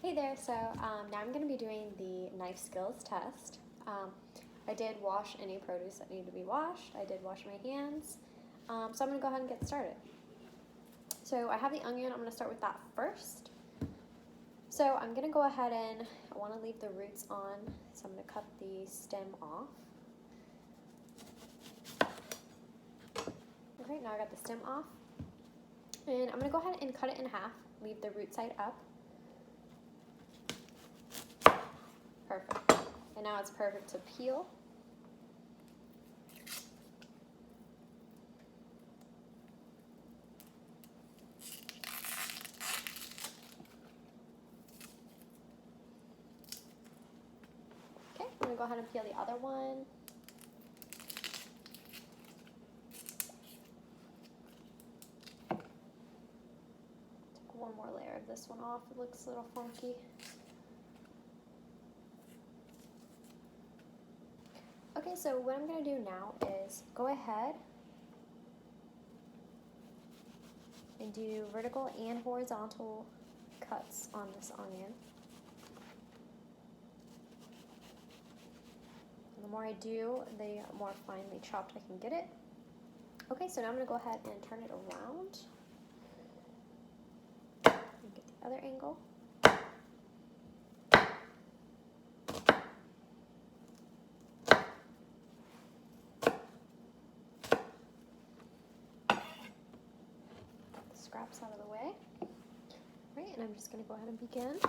Hey there, so now I'm going to be doing the knife skills test. I did wash any produce that needed to be washed. I did wash my hands. So I'm going to go ahead and get started. So I have the onion. I'm going to start with that first. So I'm going to go ahead and I want to leave the roots on, so I'm going to cut the stem off. Okay, now I got the stem off. And I'm going to go ahead and cut it in half, leave the root side up. Perfect. And now it's perfect to peel. Okay, I'm going to go ahead and peel the other one. Take one more layer of this one off. It looks a little funky. Okay, so what I'm going to do now is go ahead and do vertical and horizontal cuts on this onion. And the more I do, the more finely chopped I can get it. Okay, so now I'm going to go ahead and turn it around and get the other angle. Scraps out of the way. Right, and I'm just going to go ahead and begin.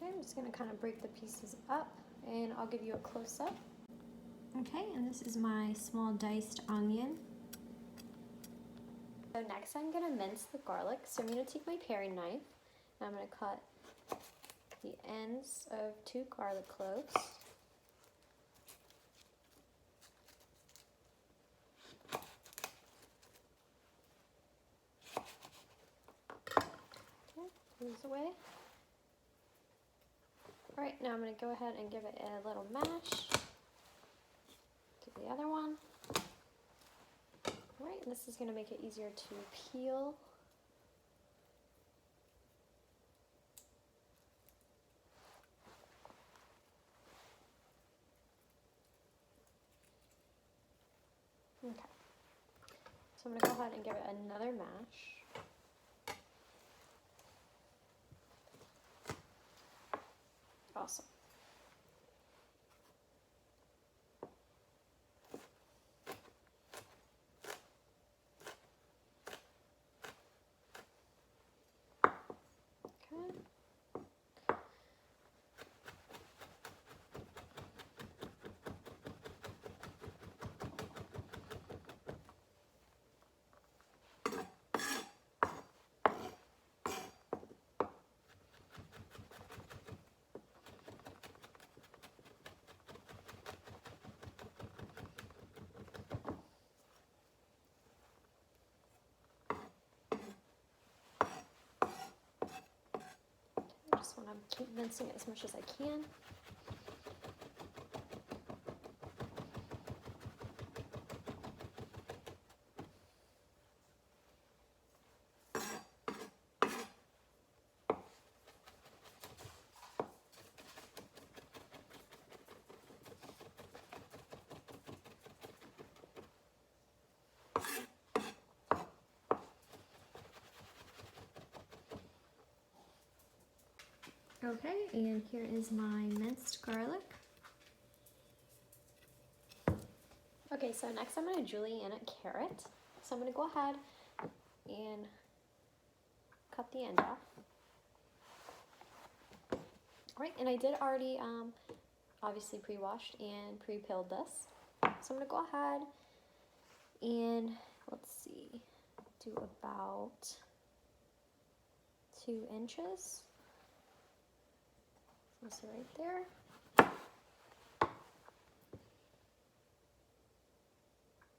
I'm just going to kind of break the pieces up and I'll give you a close-up. Okay, and this is my small diced onion. So next I'm going to mince the garlic. So I'm going to take my paring knife and I'm going to cut the ends of 2 garlic cloves. Okay, move this away. Alright, now I'm going to go ahead and give it a little mash. Do the other one. Alright, and this is going to make it easier to peel. Okay, so I'm going to go ahead and give it another mash. Awesome. Okay. I just want to keep mincing it as much as I can. Okay, and here is my minced garlic. Okay, so next I'm going to julienne a carrot. So I'm going to go ahead and cut the end off. Alright, and I did already obviously pre-washed and pre-peeled this. So I'm going to go ahead and, let's see, do about 2 inches. So right there.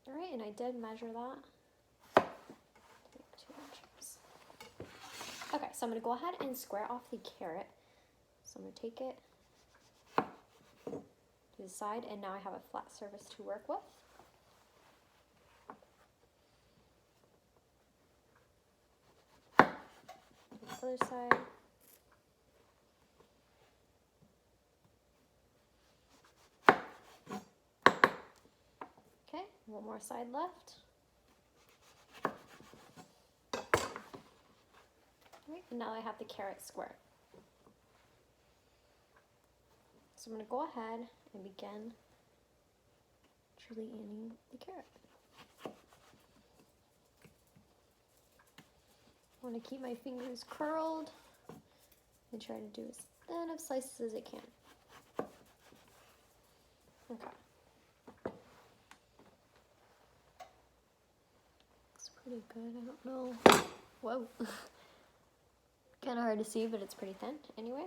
All right, and I did measure that. 2 inches. Okay, so I'm gonna go ahead and square off the carrot. So I'm gonna take it to the side, and now I have a flat surface to work with. Other side. Okay, one more side left. Right, and now I have the carrot square. So I'm going to go ahead and begin julienning the carrot. I want to keep my fingers curled and try to do as thin of slices as I can. Okay. It's pretty good, I don't know. Whoa. Kind of hard to see, but it's pretty thin anyway.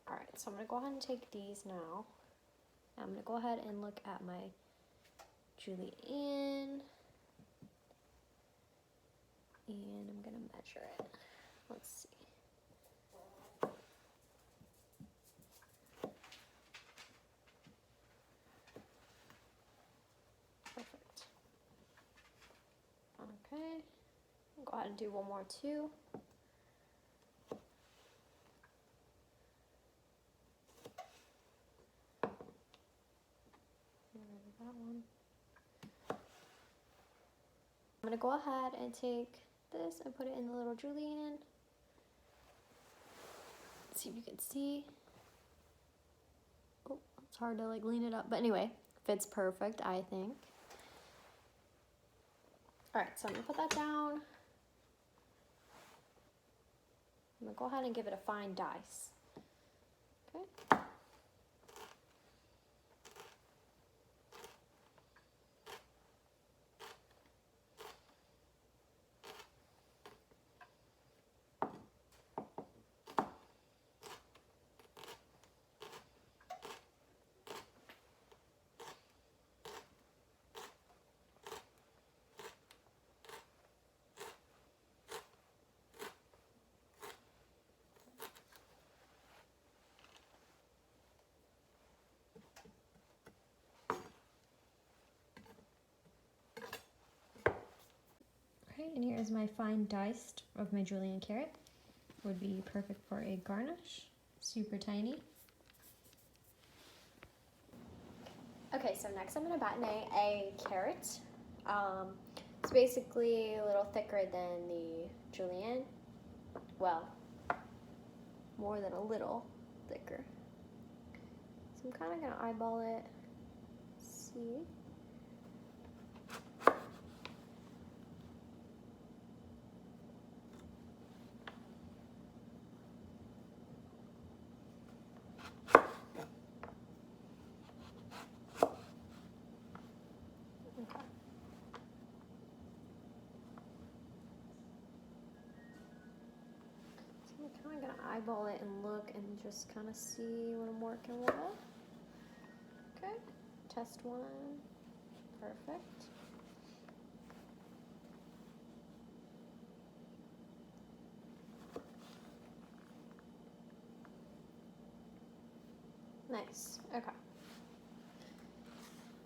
Alright, so I'm going to go ahead and take these now. I'm going to go ahead and look at my julienne. And I'm going to measure it. Let's see. Perfect. Okay. I'll go ahead and do one more too. That one. I'm going to go ahead and take this and put it in the little julienne. See if you can see. Oh, it's hard to like lean it up, but anyway, fits perfect, I think. All right, so I'm gonna put that down. I'm gonna go ahead and give it a fine dice. Okay. Okay, and here is my fine diced of my julienne carrot. Would be perfect for a garnish. Super tiny. Okay, so next I'm going to batonnet a carrot. It's basically a little thicker than the julienne. Well, more than a little thicker. So I'm kind of going to eyeball it. See? Okay. So I'm kind of going to eyeball it and look and just kind of see what I'm working with. Okay, test one. Perfect. Nice. Okay.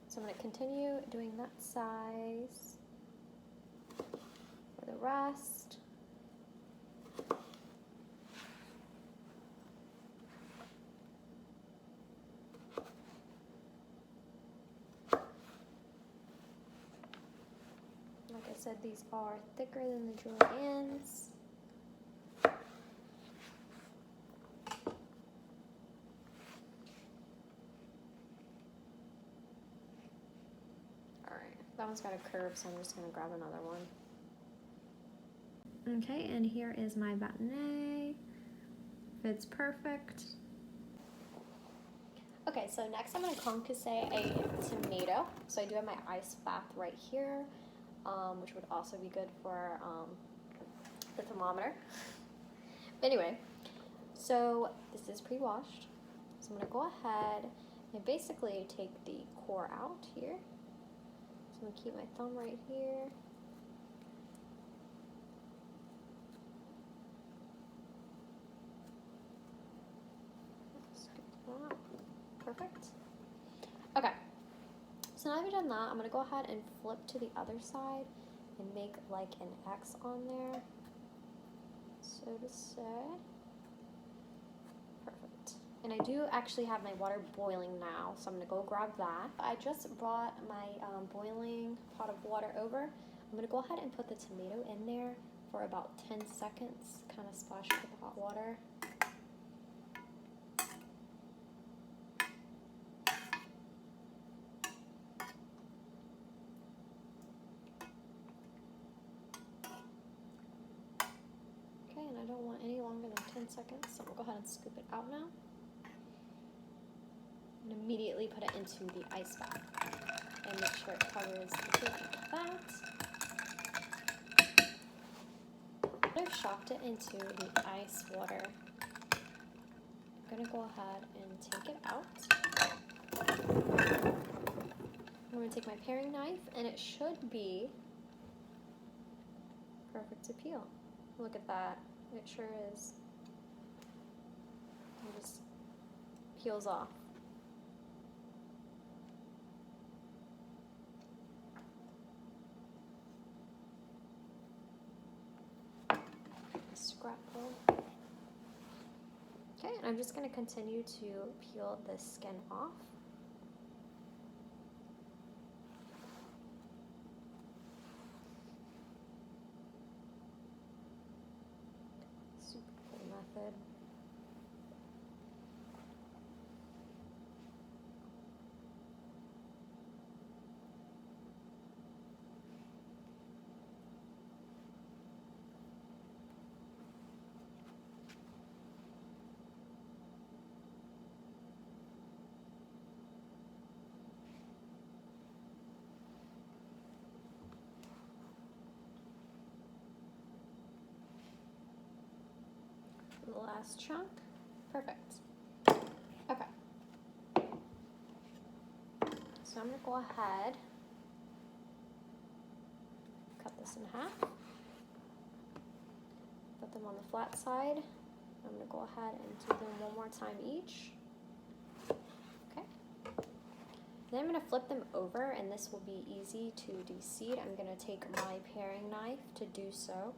So I'm going to continue doing that size for the rest. Like I said, these are thicker than the juliennes. That one's got a curve, so I'm just going to grab another one. Okay, and here is my batonnet. Fits perfect. Okay, so next I'm going to concasse a tomato. So I do have my ice bath right here, which would also be good for the thermometer. But anyway, so this is pre-washed. So I'm gonna go ahead and basically take the core out here. So I'm gonna keep my thumb right here. Perfect. Okay. So now that I've done that, I'm gonna go ahead and flip to the other side and make like an X on there, so to say. Perfect. And I do actually have my water boiling now, so I'm gonna go grab that. I just brought my boiling pot of water over. I'm gonna go ahead and put the tomato in there for about 10 seconds, kind of splash it with the hot water. And I don't want any longer than 10 seconds, so we'll go ahead and scoop it out now. And immediately put it into the ice bath and make sure it covers completely with that. I've shocked it into the ice water. I'm gonna go ahead and take it out. I'm gonna take my paring knife, and it should be perfect to peel. Look at that. It sure is. It just peels off. Scrapple. Okay, and I'm just going to continue to peel the skin off. Super cool method. The last chunk. Perfect. Okay. So I'm going to go ahead, cut this in half, put them on the flat side. I'm going to go ahead and do them one more time each. Okay. Then I'm going to flip them over, and this will be easy to de-seed. I'm going to take my paring knife to do so.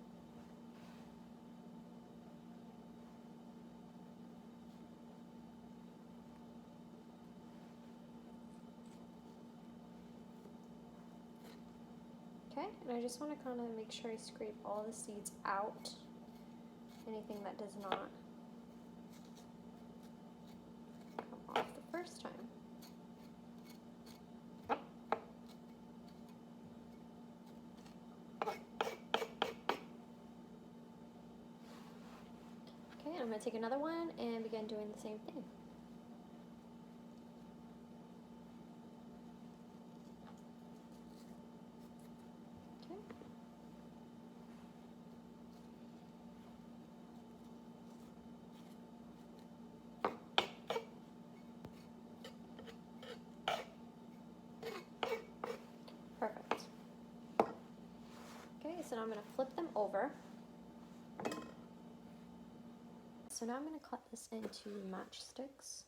Okay, and I just want to kind of make sure I scrape all the seeds out, anything that does not come off the first time. Okay, I'm going to take another one and begin doing the same thing. Perfect. Okay, so now I'm going to flip them over. So now I'm going to cut this into matchsticks.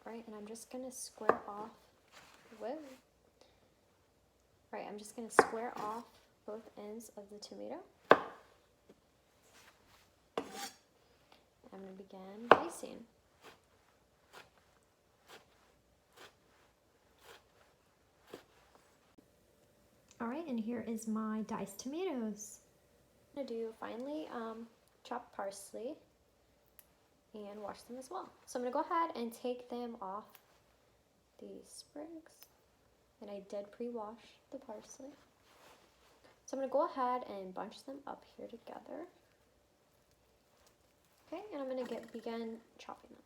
Right, and I'm just going to square off, Right, I'm just going to square off both ends of the tomato. I'm going to begin dicing. Alright, and here is my diced tomatoes. I'm going to do finely chopped parsley and wash them as well. So I'm going to go ahead and take them off the sprigs. And I did pre-wash the parsley. So I'm going to go ahead and bunch them up here together. Okay, and I'm going to begin chopping them.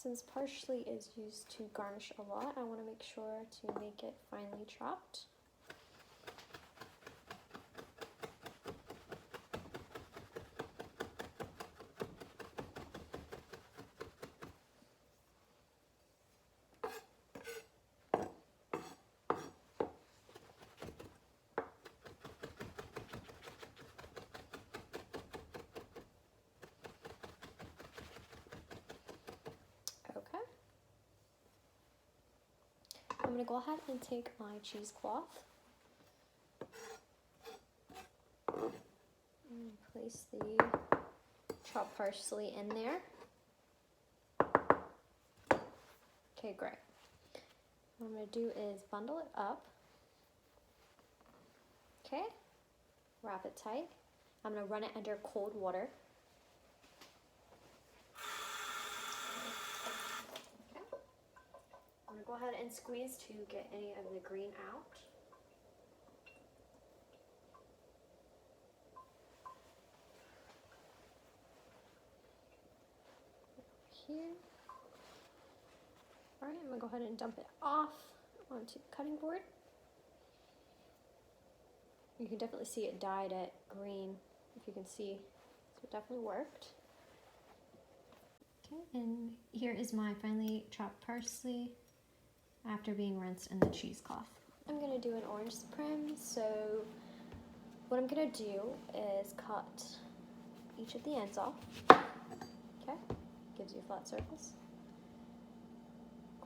Since parsley is used to garnish a lot, I want to make sure to make it finely chopped. Okay. I'm going to go ahead and take my cheesecloth and place the chopped parsley in there. Okay, great. What I'm going to do is bundle it up. Okay, wrap it tight. I'm going to run it under cold water. Okay. I'm going to go ahead and squeeze to get any of the green out. Here. Alright, I'm going to go ahead and dump it off onto the cutting board. You can definitely see it dyed at green, if you can see, so it definitely worked. Okay, and here is my finely chopped parsley after being rinsed in the cheesecloth. I'm going to do an orange supreme, so what I'm going to do is cut each of the ends off. Okay, gives you a flat surface.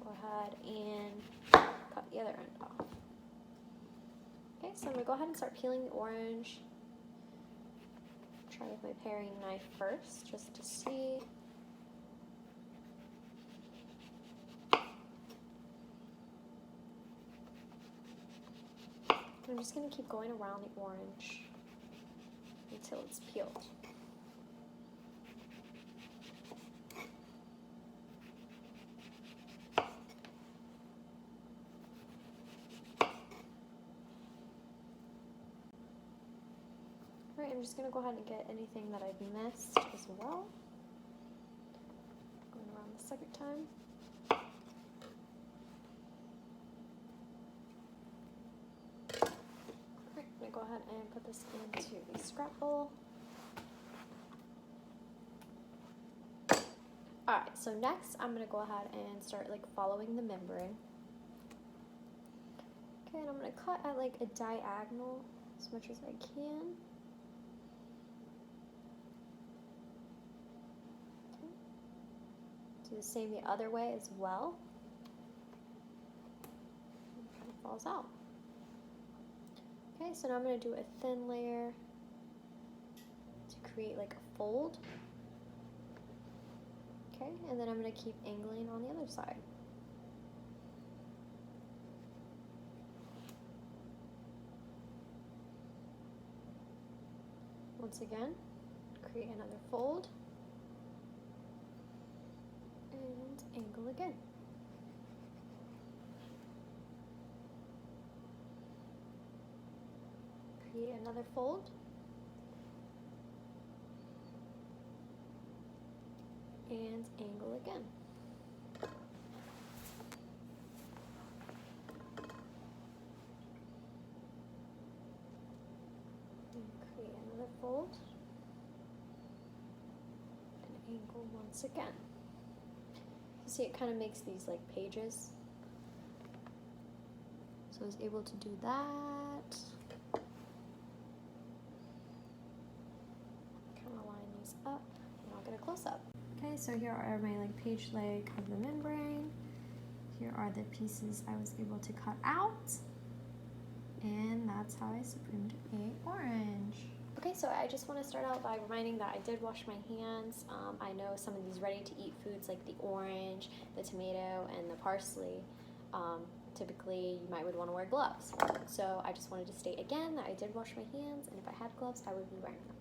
Go ahead and cut the other end off. Okay, so I'm going to go ahead and start peeling the orange. Try with my paring knife first, just to see. I'm just going to keep going around the orange until it's peeled. Alright, I'm just going to go ahead and get anything that I've missed as well. Going around the second time. Alright, I'm going to go ahead and put this into a scrap bowl. Alright, so next I'm going to go ahead and start following the membrane. Okay, and I'm going to cut at a diagonal as much as I can. Do the same the other way as well. It kind of falls out. Okay, so now I'm going to do a thin layer to create a fold. Okay, and then I'm going to keep angling on the other side. Once again, create another fold. And angle again. Create another fold. And angle again. And create another fold. And angle once again. You see, it kind of makes these pages. So I was able to do that. Kind of line these up, and I'll get a close-up. Okay, so here are my page leg of the membrane. Here are the pieces I was able to cut out. And that's how I supremed a orange. Okay, so I just want to start out by reminding that I did wash my hands. I know some of these ready-to-eat foods like the orange, the tomato, and the parsley, typically you would want to wear gloves. So I just wanted to state again that I did wash my hands, and if I had gloves, I would be wearing them.